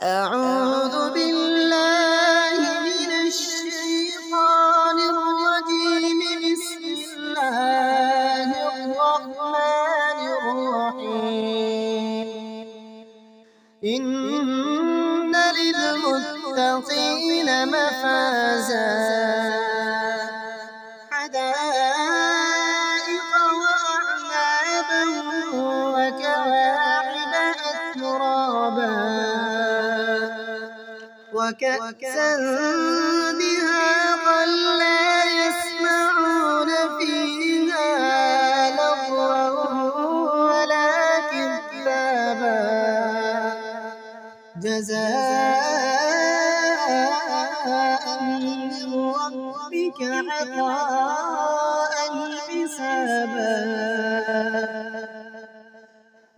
أعوذ بالله من الشيطان الرجيم. بسم الله الرحمن الرحيم. إن للمتقين مفازا، حدائق وأعنابا وكواعب أترابا وكأسا دهاقا لا يسمعون فيها لغوا ولا كذابا، جزاء من ربك عطاء حسابا.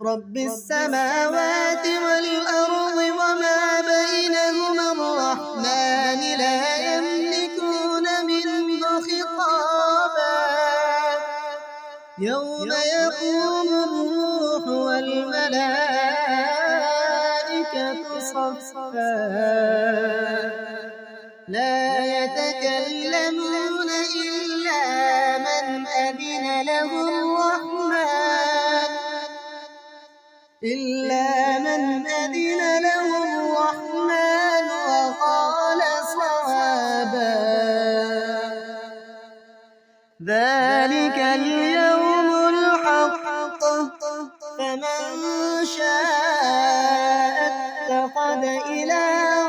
رب السماوات والأرض وما بينهما الرحمن لا يملكون منه خطابا. يوم يقوم الروح والملائكة صفا، لا يتكلمون إلا من أذن له الرحمن وقال صوابا. ذلك اليوم الحق، فمن شاء اتخذ إلى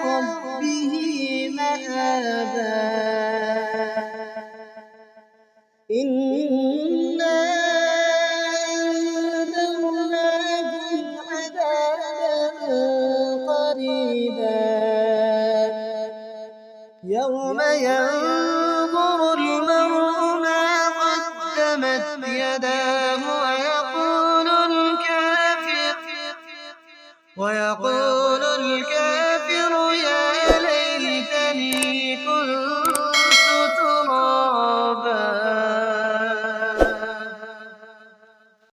ربه مآبا. إنا أنذرناكم عذابا قريبا، يوم ينظر المرء ما قدمت يداه ويقول